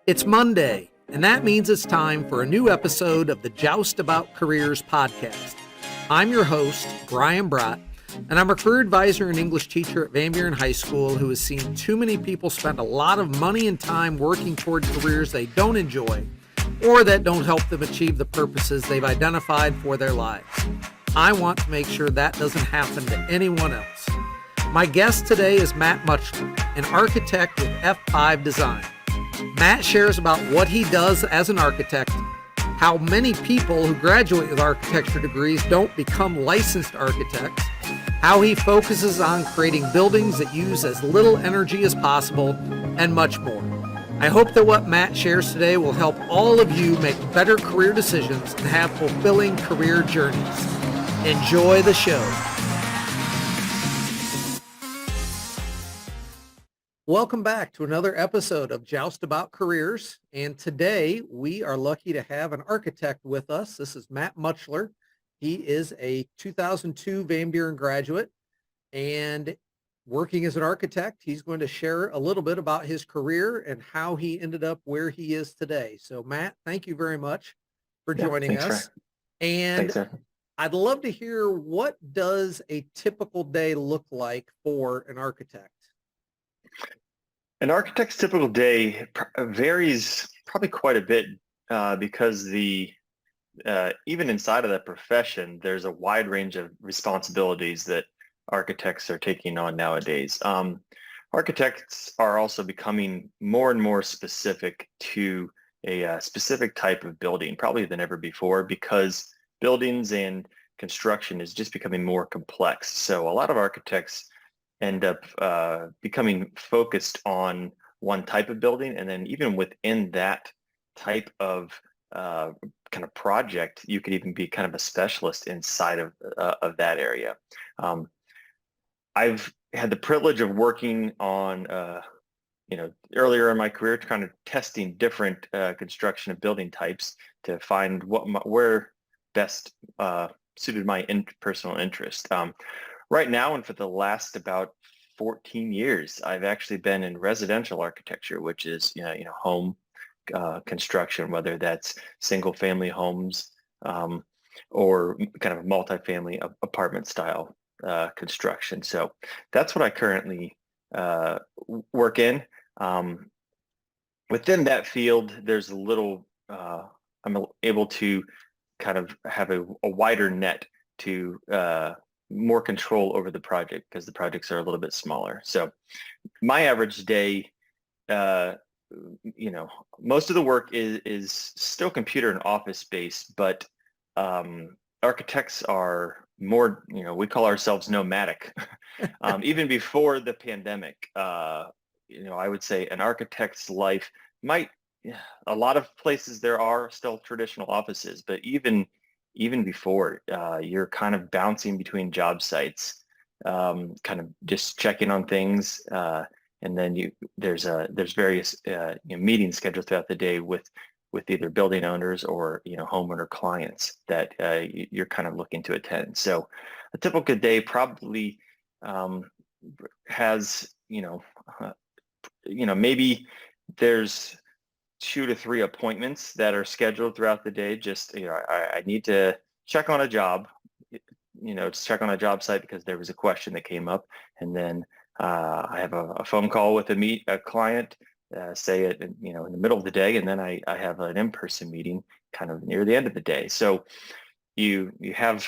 It's Monday, and that means it's time for a new episode of the Joust About Careers podcast. I'm your host, Brian Brott, and I'm a career advisor and English teacher at Van Buren High School who has seen too many people spend a lot of money and time working toward careers they don't enjoy or that don't help them achieve the purposes they've identified for their lives. I want to make sure that doesn't happen to anyone else. My guest today is Matt Mutchler, an architect with F5 Design. Matt shares about what he does as an architect, how many people who graduate with architecture degrees don't become licensed architects, how he focuses on creating buildings that use as little energy as possible, and much more. I hope that what Matt shares today will help all of you make better career decisions and have fulfilling career journeys. Enjoy the show. Welcome back to another episode of Joust About Careers. And today we are lucky to have an architect with us. This is Matt Mutchler. He is a 2002 Van Buren graduate and working as an architect. He's going to share a little bit about his career and how he ended up where he is today. So Matt, thank you very much for joining us. Thanks, I'd love to hear, what does a typical day look like for an architect? An architect's typical day varies probably quite a bit because even inside of that profession, there's a wide range of responsibilities that architects are taking on nowadays. Architects are also becoming more and more specific to a specific type of building, probably than ever before, because buildings and construction is just becoming more complex. So a lot of architects end up becoming focused on one type of building, and then even within that type of kind of project, you could even be kind of a specialist inside of that area. I've had the privilege of working on, earlier in my career, kind of testing different construction of building types to find where best suited my personal interest. Right now, and for the last about 14 years, I've actually been in residential architecture, which is home construction, whether that's single family homes or kind of multifamily apartment style construction. So that's what I currently work in. Within that field, there's a little, I'm able to kind of have a wider net to more control over the project because the projects are a little bit smaller. So my average day, most of the work is still computer and office based, but architects are more, we call ourselves nomadic. Even before the pandemic, I would say an architect's life a lot of places there are still traditional offices, but even before, you're kind of bouncing between job sites, kind of just checking on things, and then there's various meetings scheduled throughout the day with either building owners or homeowner clients that you're kind of looking to attend. So a typical day probably has maybe there's 2 to 3 appointments that are scheduled throughout the day. Just, I need to check on a job, to check on a job site because there was a question that came up. And then I have a phone call with a client, say it, in the middle of the day. And then I have an in-person meeting kind of near the end of the day. So you have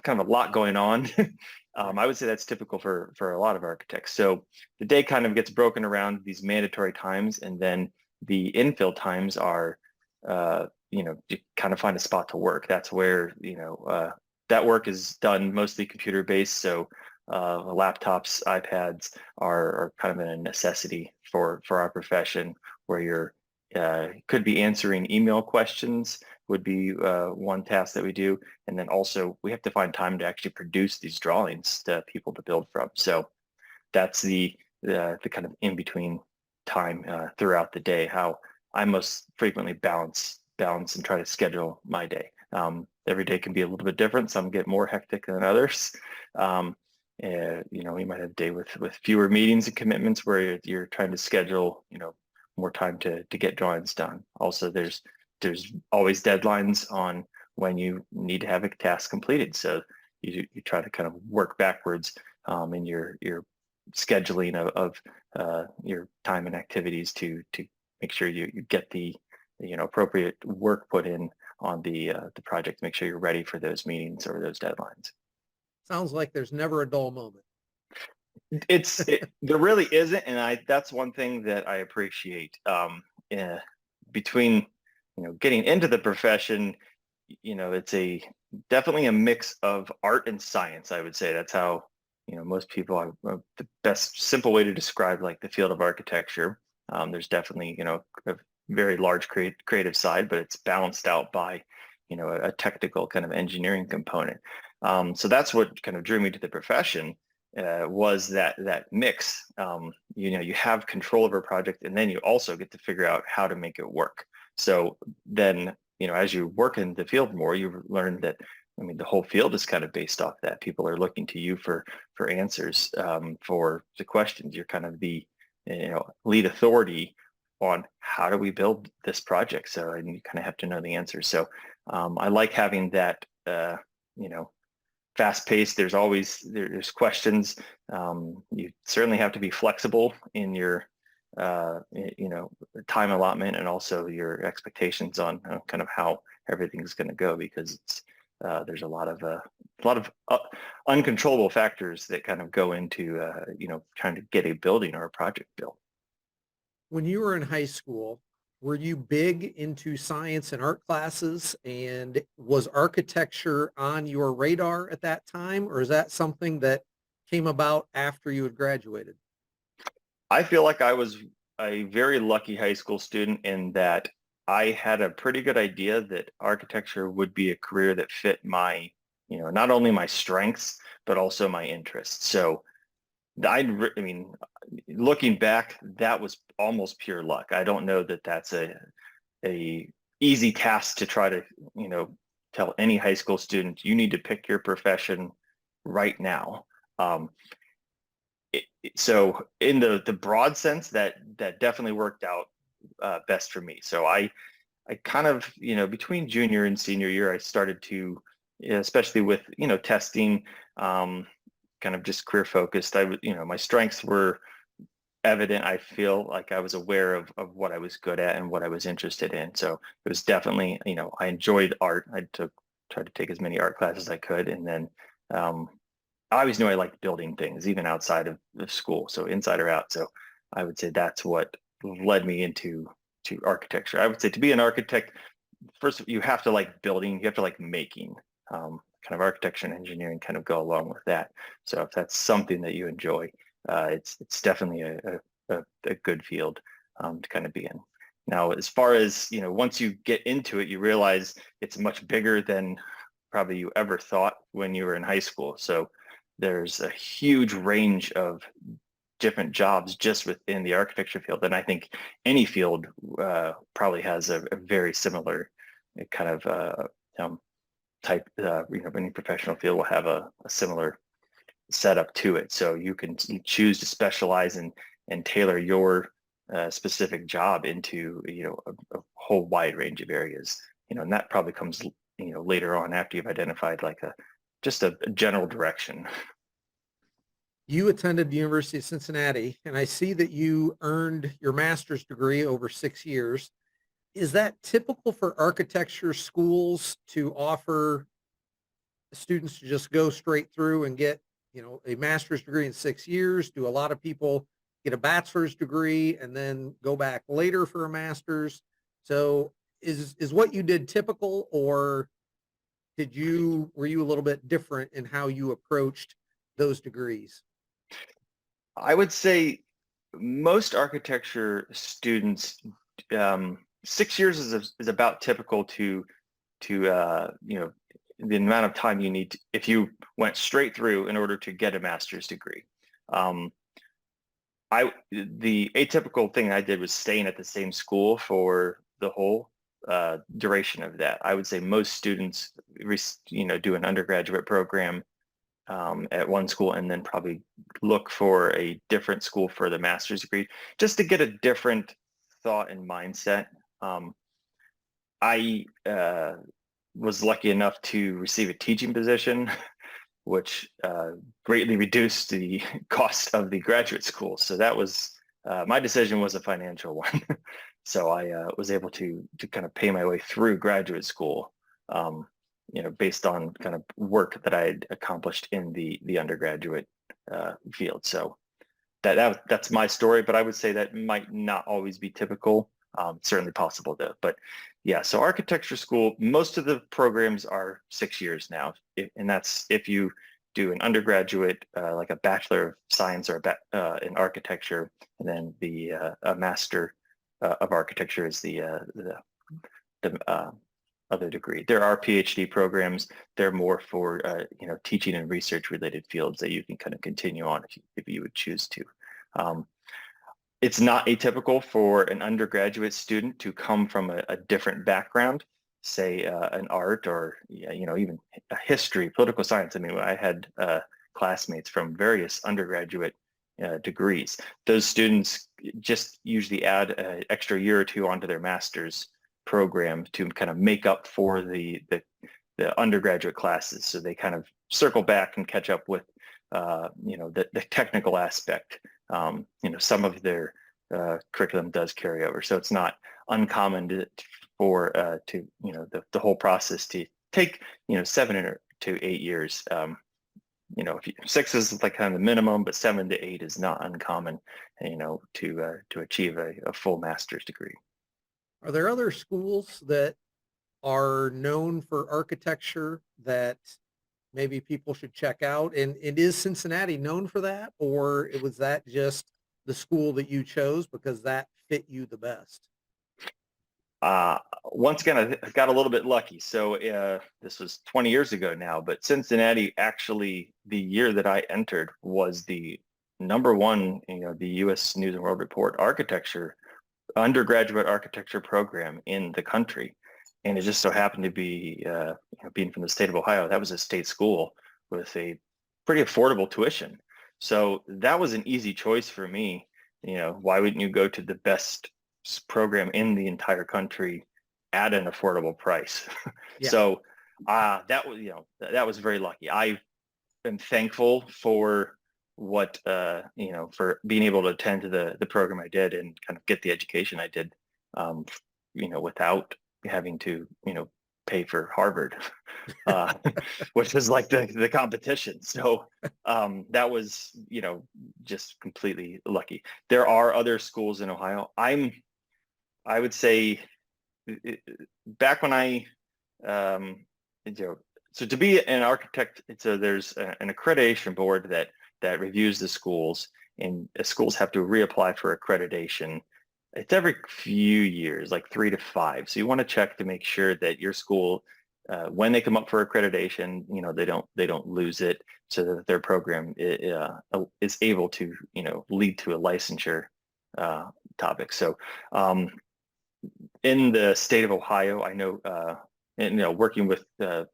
kind of a lot going on. I would say that's typical for a lot of architects. So the day kind of gets broken around these mandatory times, and then the infill times are, you kind of find a spot to work. That's where, that work is done mostly computer based. So laptops, iPads are kind of a necessity for our profession, where you're could be answering email questions would be one task that we do. And then also we have to find time to actually produce these drawings to people to build from. So that's the kind of in between time throughout the day, how I most frequently balance and try to schedule my day. Every day can be a little bit different. Some get more hectic than others. We might have a day with fewer meetings and commitments where you're trying to schedule, more time to get drawings done. Also, there's always deadlines on when you need to have a task completed. So you try to kind of work backwards in your scheduling of your time and activities to make sure you get the appropriate work put in on the project to make sure you're ready for those meetings or those deadlines. Sounds like there's never a dull moment. There really isn't, and that's one thing that I appreciate. Between getting into the profession, it's definitely a mix of art and science. I would say that's how most people the best simple way to describe like the field of architecture. There's definitely a very large creative side, but it's balanced out by a technical kind of engineering component. So that's what kind of drew me to the profession. Was that mix. You have control over a project, and then you also get to figure out how to make it work. So then, as you work in the field more, you learn that, the whole field is kind of based off that. People are looking to you for answers for the questions. You're kind of the lead authority on how do we build this project. So, and you kind of have to know the answers. So I like having that, fast-paced. There's questions. You certainly have to be flexible in your time allotment and also your expectations on kind of how everything's going to go, because there's a lot of uncontrollable factors that kind of go into trying to get a building or a project built. When you were in high school, were you big into science and art classes, and was architecture on your radar at that time, or is that something that came about after you had graduated? I feel like I was a very lucky high school student in that I had a pretty good idea that architecture would be a career that fit my, not only my strengths, but also my interests. So looking back, that was almost pure luck. I don't know that that's a easy task to try to, tell any high school student, you need to pick your profession right now. So in the broad sense, that definitely worked out best for me. So I kind of, between junior and senior year, I started to, especially with, testing, kind of just career focused. My strengths were evident. I feel like I was aware of what I was good at and what I was interested in. So it was definitely, I enjoyed art. I tried to take as many art classes as I could. And then I always knew I liked building things, even outside of school. So inside or out. So I would say that's what led me into architecture. I would say to be an architect, first you have to like building, you have to like making. Kind of architecture and engineering kind of go along with that. So if that's something that you enjoy, it's definitely a good field to kind of be in. Now, as far as, once you get into it, you realize it's much bigger than probably you ever thought when you were in high school. So there's a huge range of different jobs just within the architecture field. And I think any field probably has a very similar kind of type, any professional field will have a similar setup to it. So you can choose to specialize and tailor your specific job into, a whole wide range of areas, and that probably comes, later on after you've identified like just a general direction. You attended the University of Cincinnati, and I see that you earned your master's degree over 6 years. Is that typical for architecture schools to offer students to just go straight through and get, a master's degree in 6 years? Do a lot of people get a bachelor's degree and then go back later for a master's? So is what you did typical, or were you a little bit different in how you approached those degrees? I would say most architecture students, 6 years is about typical to the amount of time you need if you went straight through in order to get a master's degree. The atypical thing I did was staying at the same school for the whole duration of that. I would say most students, do an undergraduate program at one school and then probably look for a different school for the master's degree, just to get a different thought and mindset. I was lucky enough to receive a teaching position, which greatly reduced the cost of the graduate school. So that was my decision was a financial one. So I was able to kind of pay my way through graduate school, based on kind of work that I had accomplished in the undergraduate field. So that's my story, but I would say that might not always be typical. Certainly possible though. But yeah, so architecture school, most of the programs are 6 years now, and that's if you do an undergraduate, like a Bachelor of Science or in architecture, and then a Master of Architecture is the other degree. There are PhD programs. They're more for teaching and research related fields that you can kind of continue on if you would choose to. It's not atypical for an undergraduate student to come from a different background, say an art or even a history, political science. I mean, I had classmates from various undergraduate degrees. Those students just usually add an extra year or two onto their master's program to kind of make up for the undergraduate classes. So they kind of circle back and catch up with the technical aspect. Some of their curriculum does carry over, so it's not uncommon for the whole process to take 7 to 8 years. If 6 is like kind of the minimum, but 7 to 8 is not uncommon, to achieve a full master's degree. Are there other schools that are known for architecture that maybe people should check out? And is Cincinnati known for that, or was that just the school that you chose because that fit you the best? Once again, I got a little bit lucky. So this was 20 years ago now, but Cincinnati actually, the year that I entered, was the number one, the U.S. News and World Report undergraduate architecture program in the country. And it just so happened to be, being from the state of Ohio, that was a state school with a pretty affordable tuition. So that was an easy choice for me. Why wouldn't you go to the best program in the entire country at an affordable price? Yeah. So that was very lucky. I am thankful for for being able to attend to the program I did and kind of get the education I did, without having to, pay for Harvard, which is like the competition. So that was, just completely lucky. There are other schools in Ohio. I would say back when so to be an architect, there's an accreditation board that reviews the schools, and schools have to reapply for accreditation. It's every few years, like 3 to 5. So you want to check to make sure that your school, when they come up for accreditation, they don't lose it, so that their program is able to, lead to a licensure topic. So in the state of Ohio, I know, and working with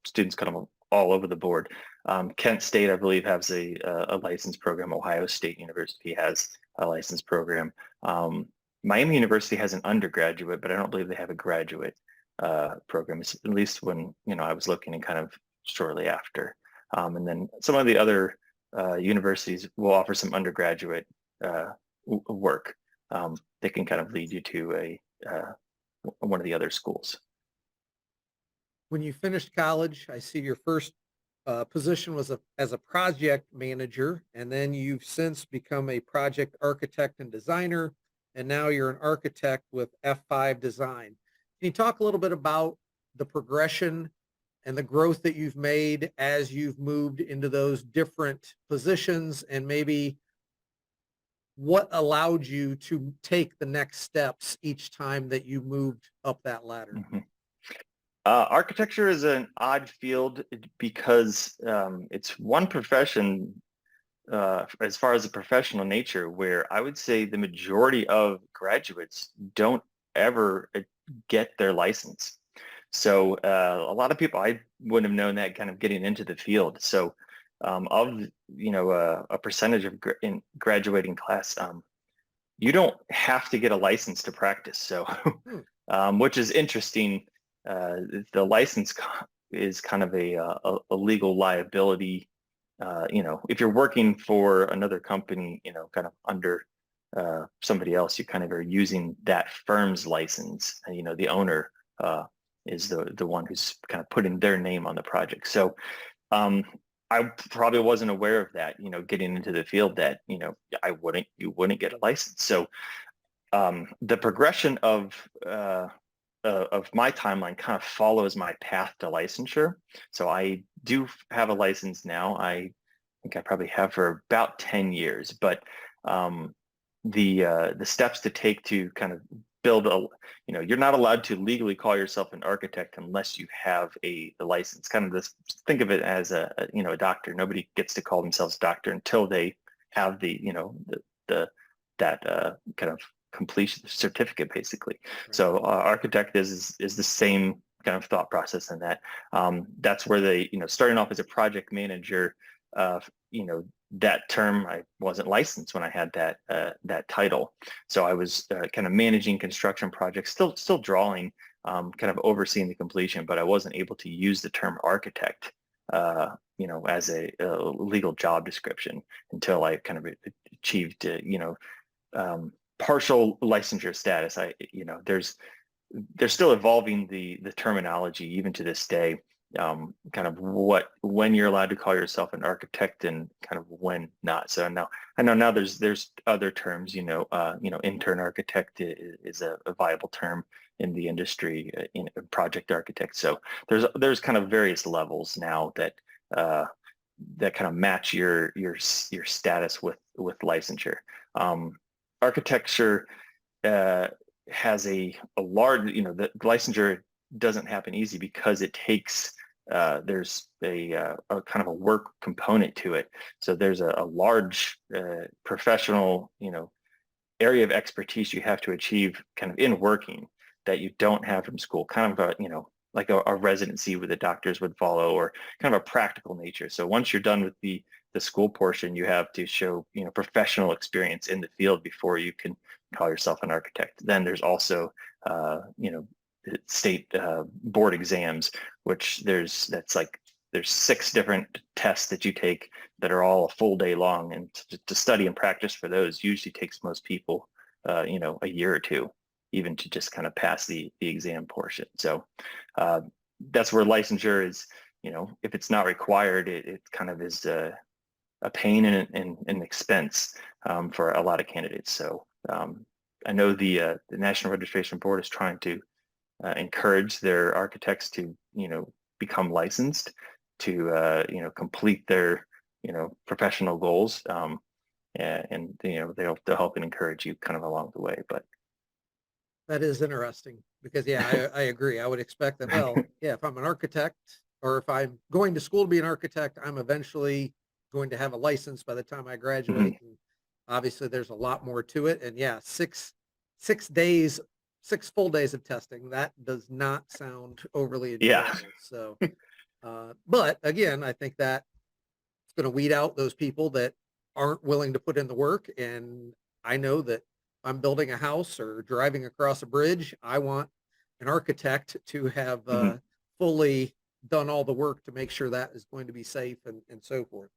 students kind of all over the board, Kent State, I believe, has a license program. Ohio State University has a license program. Miami University has an undergraduate, but I don't believe they have a graduate program, at least when I was looking, and kind of shortly after. And then some of the other universities will offer some undergraduate work that can kind of lead you to one of the other schools. When you finished college, I see your first position was as a project manager, and then you've since become a project architect and designer, and now you're an architect with F5 Design. Can you talk a little bit about the progression and the growth that you've made as you've moved into those different positions, and maybe what allowed you to take the next steps each time that you moved up that ladder? Mm-hmm. Architecture is an odd field because it's one profession, as far as the professional nature, where I would say the majority of graduates don't ever get their license. So a lot of people, I wouldn't have known that kind of getting into the field. So of a percentage of in graduating class, you don't have to get a license to practice. So, which is interesting. The license is kind of a legal liability. If you're working for another company, kind of under somebody else, you kind of are using that firm's license. The owner is the one who's kind of putting their name on the project. So I probably wasn't aware of that, getting into the field, that, you wouldn't get a license. So the progression of my timeline kind of follows my path to licensure. So I do have a license now. I think I probably have for about 10 years, but the steps to take to kind of build you're not allowed to legally call yourself an architect unless you have a license. Kind of this, think of it as a doctor. Nobody gets to call themselves doctor until they have that kind of completion certificate, basically. Right. So architect is the same kind of thought process in that. That's where they, starting off as a project manager, that term, I wasn't licensed when I had that title. So I was kind of managing construction projects, still drawing, kind of overseeing the completion, but I wasn't able to use the term architect, as a legal job description until I kind of achieved, partial licensure status. They're still evolving the terminology even to this day. Kind of when you're allowed to call yourself an architect and kind of when not. So now I know now there's other terms, intern architect is a viable term in the industry, project architect. So there's kind of various levels now that kind of match your status with licensure. Architecture has a large, the licensure doesn't happen easy because it takes there's a kind of a work component to it. So there's a large professional area of expertise you have to achieve kind of in working that you don't have from school. Kind of like a residency where the doctors would follow, or kind of a practical nature. So once you're done with the school portion, you have to show professional experience in the field before you can call yourself an architect. Then there's also state board exams, which there's 6 different tests that you take that are all a full day long, and to study and practice for those usually takes most people a year or two, even to just kind of pass the exam portion. So that's where licensure is, if it's not required, it kind of is a pain and an expense for a lot of candidates. So I know the National Registration Board is trying to encourage their architects to, become licensed, to, complete their, professional goals. And they'll help and encourage you kind of along the way. But that is interesting because, I agree. I would expect that, if I'm an architect, or if I'm going to school to be an architect, I'm eventually going to have a license by the time I graduate. Mm-hmm. And obviously there's a lot more to it. And 6 full days of testing, that does not sound overly enjoyable. Yeah. So, but again, I think that it's going to weed out those people that aren't willing to put in the work. And I know that I'm building a house or driving across a bridge, I want an architect to have fully done all the work to make sure that is going to be safe and so forth.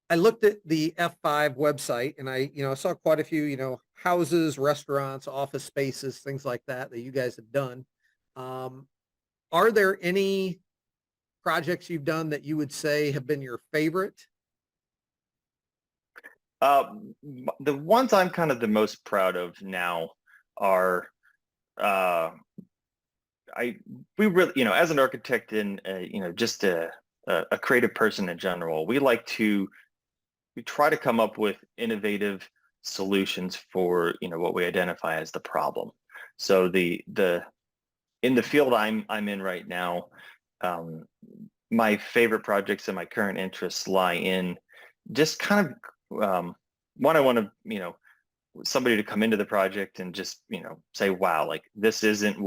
I looked at the F5 website, and I saw quite a few, houses, restaurants, office spaces, things like that you guys have done. Are there any projects you've done that you would say have been your favorite? The ones I'm kind of the most proud of now are, we really, as an architect and, just a creative person in general, we try to come up with innovative solutions for, what we identify as the problem. So in the field I'm in right now, my favorite projects and my current interests lie in just kind of, one, I want to, somebody to come into the project and just, say, wow, like this doesn't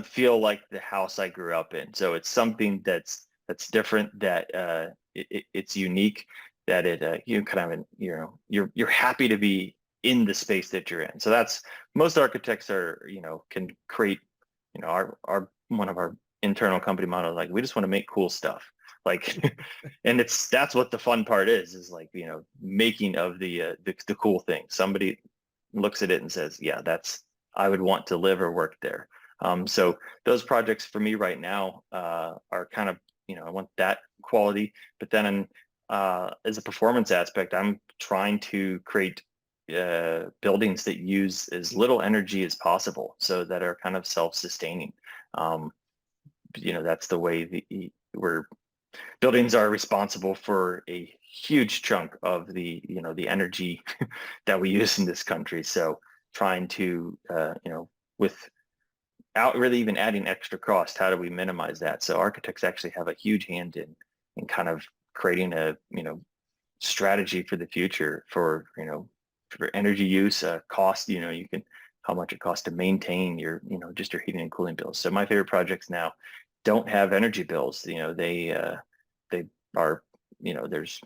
feel like the house I grew up in. So it's something that's different, that it's unique, that it you kind of, you're happy to be in the space that you're in. So that's, most architects are, can create, our one of our internal company models, like, we just want to make cool stuff. Like, and that's what the fun part is like, making of the cool thing. Somebody looks at it and says, yeah, I would want to live or work there. So those projects for me right now are kind of, I want that quality, but then as a performance aspect, I'm trying to create buildings that use as little energy as possible, so that are kind of self-sustaining. That's the way where buildings are responsible for a huge chunk of the energy that we use in this country. So trying to, without really even adding extra cost, how do we minimize that? So architects actually have a huge hand in kind of creating a, strategy for the future for energy use, cost, you can, how much it costs to maintain your, just your heating and cooling bills. So my favorite projects now don't have energy bills. They are, there's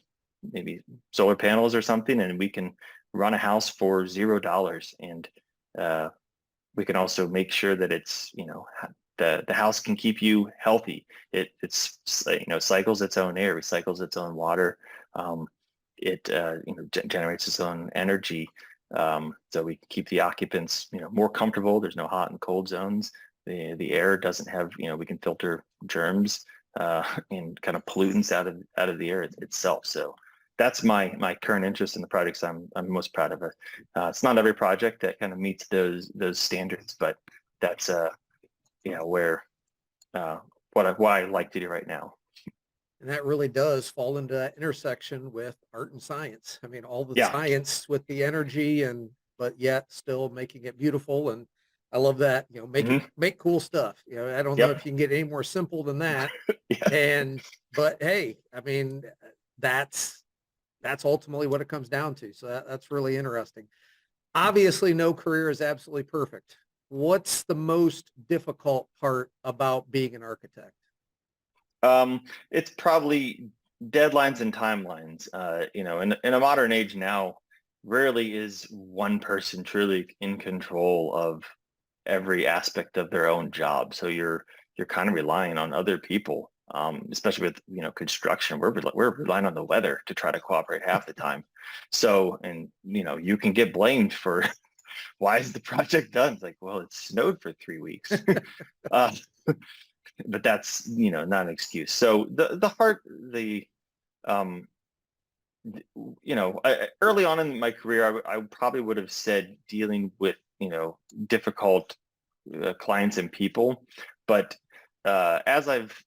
maybe solar panels or something, and we can run a house for $0. And we can also make sure that it's, the house can keep you healthy. It's cycles its own air, recycles its own water. It generates its own energy, so we can keep the occupants more comfortable. There's no hot and cold zones. The air doesn't have, we can filter germs and kind of pollutants out of the air itself. So that's my current interest in the projects I'm most proud of. It's not every project that kind of meets those standards, but that's where what I like to do right now. And that really does fall into that intersection with art and science. I mean, all the Yeah. science with the energy, but yet still making it beautiful. And I love that, make cool stuff. I don't know Yep. if you can get any more simple than that. Yeah. But hey, I mean, that's ultimately what it comes down to. So that's really interesting. Obviously, no career is absolutely perfect. What's the most difficult part about being an architect? It's probably deadlines and timelines. In a modern age now, rarely is one person truly in control of every aspect of their own job. So you're kind of relying on other people, especially with construction. We're relying on the weather to try to cooperate half the time. So, and you can get blamed for why is the project done? It's like, well, it snowed for 3 weeks. But that's not an excuse. So early on in my career, I probably would have said dealing with difficult clients and people, but as I've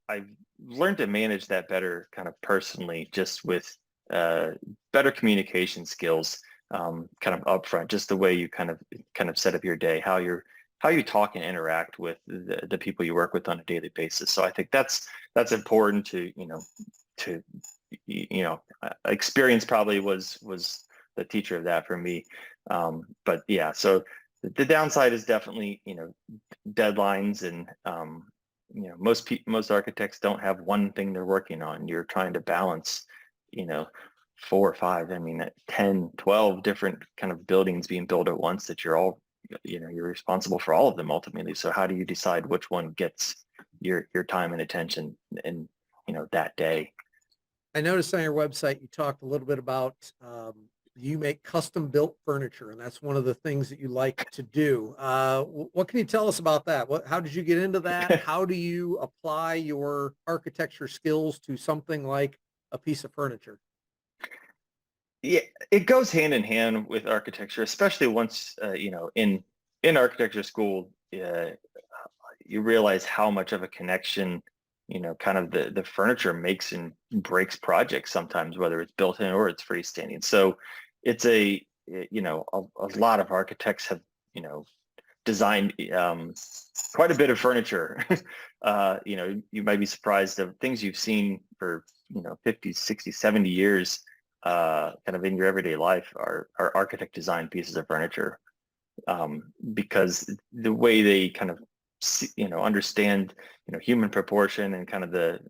learned to manage that better, kind of personally, just with better communication skills, kind of upfront, just the way you kind of set up your day, how you talk and interact with the people you work with on a daily basis. So I think that's important to experience probably was the teacher of that for me. But yeah, so the downside is definitely deadlines, and most architects don't have one thing they're working on. You're trying to balance 4 or 5, 10, 12 different kind of buildings being built at once that you're all you're responsible for all of them ultimately. So how do you decide which one gets your time and attention in that day? I noticed on your website you talked a little bit about you make custom built furniture, and that's one of the things that you like to do. What can you tell us about that? How did you get into that? How do you apply your architecture skills to something like a piece of furniture? Yeah, it goes hand in hand with architecture, especially once in architecture school, you realize how much of a connection kind of the furniture makes and breaks projects sometimes, whether it's built in or it's freestanding. So it's a lot of architects have designed quite a bit of furniture. You might be surprised of things you've seen for 50, 60, 70 years kind of in your everyday life are architect designed pieces of furniture, because the way they kind of understand human proportion and kind of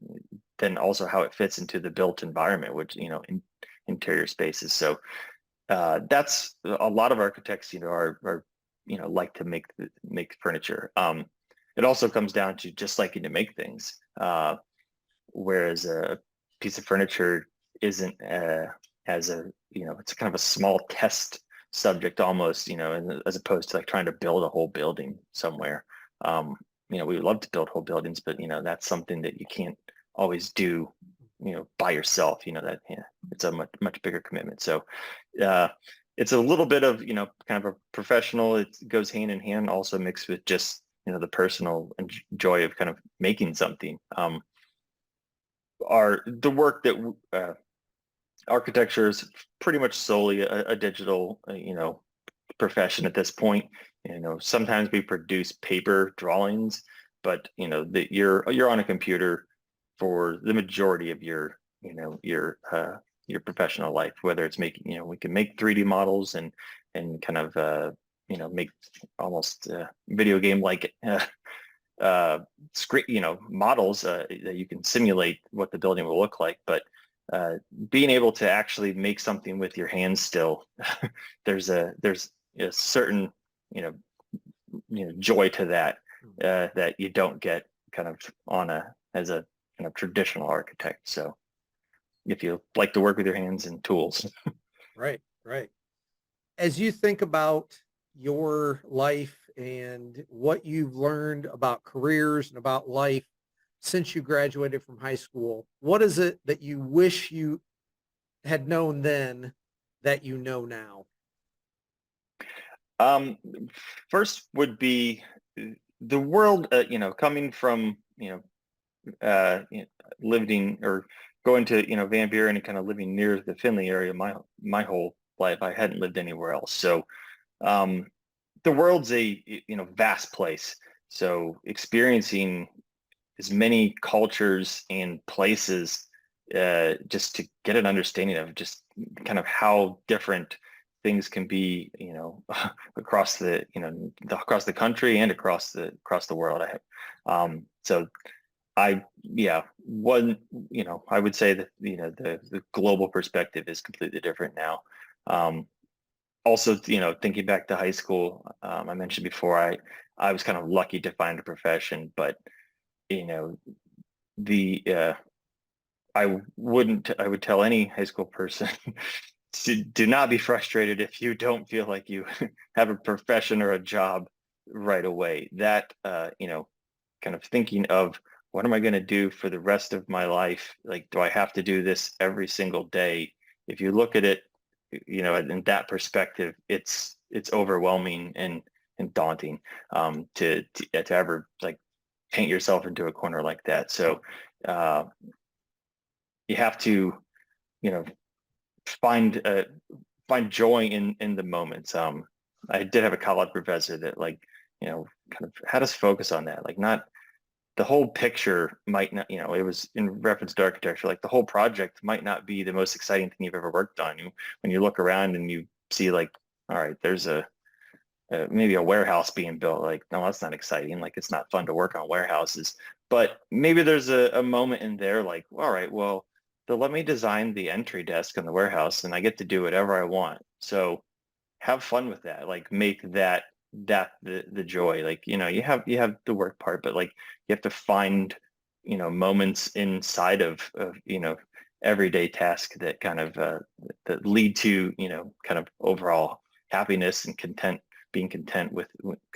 then also how it fits into the built environment, which interior spaces. So that's a lot of architects, are like to make furniture. It also comes down to just liking to make things, whereas a piece of furniture isn't as a it's kind of a small test subject almost, as opposed to like trying to build a whole building somewhere. We would love to build whole buildings, but that's something that you can't always do, by yourself. That it's a much bigger commitment. So it's a little bit of kind of a professional. It goes hand in hand, also mixed with just the personal joy of kind of making something. The work that architecture is pretty much solely a digital profession at this point. Sometimes we produce paper drawings, but that you're on a computer for the majority of your professional life, whether it's making, we can make 3D models and kind of make almost video game like screen models that you can simulate what the building will look like. But being able to actually make something with your hands still, there's a certain joy to that that you don't get kind of as a kind of traditional architect. So if you like to work with your hands and tools. Right. As you think about your life and what you've learned about careers and about life since you graduated from high school, what is it that you wish you had known then that you know now? First would be the world, coming from, living or going to, Van Buren and kind of living near the Findlay area my whole life. I hadn't lived anywhere else. So the world's a, vast place. So experiencing as many cultures and places just to get an understanding of just kind of how different things can be, across across the country and across the world. So I would say that, the global perspective is completely different now. Also, thinking back to high school, I mentioned before, I was kind of lucky to find a profession, but, I would tell any high school person to do not be frustrated if you don't feel like you have a profession or a job right away. That, kind of thinking of what am I going to do for the rest of my life? Like, do I have to do this every single day? If you look at it, in that perspective, it's overwhelming and daunting to ever like paint yourself into a corner like that. So you have to, find joy in the moments. I did have a college professor that kind of had us focus on that, like not the whole picture might not, it was in reference to architecture, like the whole project might not be the most exciting thing you've ever worked on. When you look around and you see like, all right, there's maybe a warehouse being built, like, no, that's not exciting. Like, it's not fun to work on warehouses, but maybe there's a moment in there like, all right, well, let me design the entry desk in the warehouse and I get to do whatever I want. So have fun with that. Like, make that the joy. Like, you have the work part, but like you have to find, moments inside of everyday tasks that kind of that lead to, kind of overall happiness and being content with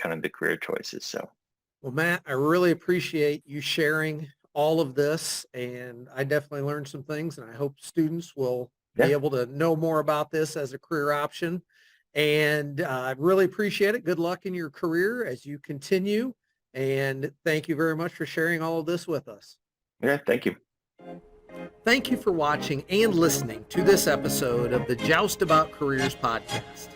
kind of the career choices. So, well, Matt, I really appreciate you sharing all of this, and I definitely learned some things, and I hope students will be able to know more about this as a career option. And I really appreciate it. Good luck in your career as you continue. And thank you very much for sharing all of this with us. Yeah, thank you. Thank you for watching and listening to this episode of the Joust About Careers podcast.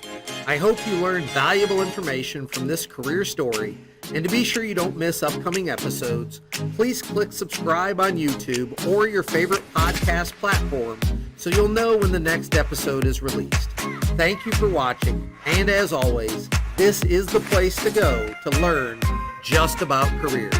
I hope you learned valuable information from this career story. And to be sure you don't miss upcoming episodes, please click subscribe on YouTube or your favorite podcast platform so you'll know when the next episode is released. Thank you for watching, and as always, this is the place to go to learn just about careers.